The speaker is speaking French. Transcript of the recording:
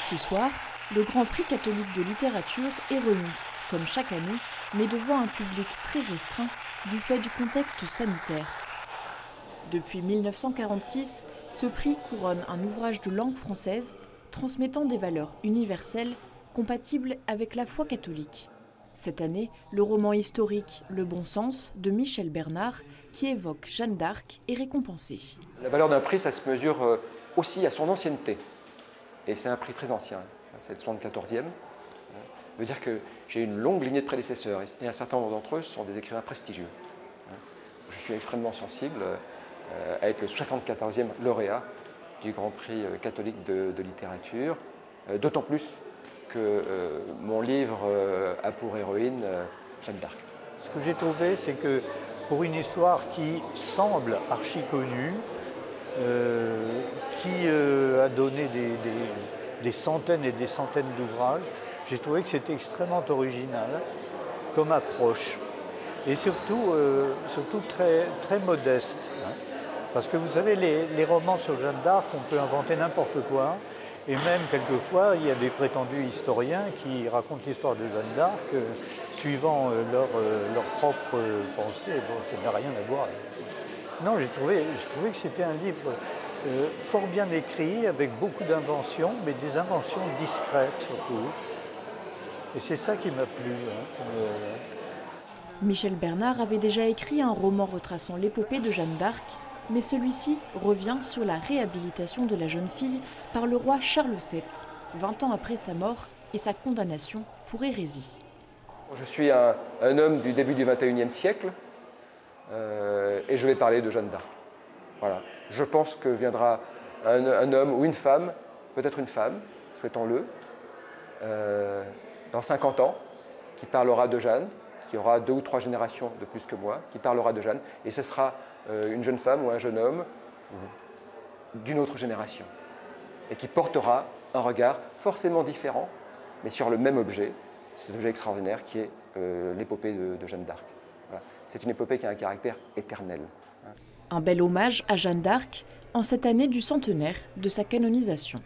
Ce soir, le Grand Prix catholique de littérature est remis, comme chaque année, mais devant un public très restreint du fait du contexte sanitaire. Depuis 1946, ce prix couronne un ouvrage de langue française transmettant des valeurs universelles compatibles avec la foi catholique. Cette année, le roman historique Le Bon Sens de Michel Bernard, qui évoque Jeanne d'Arc, est récompensé. La valeur d'un prix, ça se mesure aussi à son ancienneté. Et c'est un prix très ancien, c'est le 74e. Ça veut dire que j'ai une longue lignée de prédécesseurs et un certain nombre d'entre eux sont des écrivains prestigieux. Je suis extrêmement sensible à être le 74e lauréat du Grand Prix catholique de littérature, d'autant plus que mon livre a pour héroïne Jeanne d'Arc. Ce que j'ai trouvé, c'est que pour une histoire qui semble archi connue, qui a donné des centaines et des centaines d'ouvrages, j'ai trouvé que c'était extrêmement original comme approche et surtout très, très modeste. Parce que vous savez, les romans sur Jeanne d'Arc, on peut inventer n'importe quoi. Et même, quelquefois, il y a des prétendus historiens qui racontent l'histoire de Jeanne d'Arc suivant leur propre pensée. Bon, ça n'a rien à voir. Non, j'ai trouvé que c'était un livre fort bien écrit, avec beaucoup d'inventions, mais des inventions discrètes surtout. Et c'est ça qui m'a plu. Michel Bernard avait déjà écrit un roman retraçant l'épopée de Jeanne d'Arc, mais celui-ci revient sur la réhabilitation de la jeune fille par le roi Charles VII, 20 ans après sa mort et sa condamnation pour hérésie. Je suis un homme du début du XXIe siècle et je vais parler de Jeanne d'Arc. Voilà. Je pense que viendra un homme ou une femme, peut-être une femme, souhaitons-le, dans 50 ans, qui parlera de Jeanne, qui aura 2 ou 3 générations de plus que moi, qui parlera de Jeanne, et ce sera une jeune femme ou un jeune homme d'une autre génération, et qui portera un regard forcément différent, mais sur le même objet, cet objet extraordinaire qui est l'épopée de Jeanne d'Arc. Voilà. C'est une épopée qui a un caractère éternel. Un bel hommage à Jeanne d'Arc en cette année du centenaire de sa canonisation.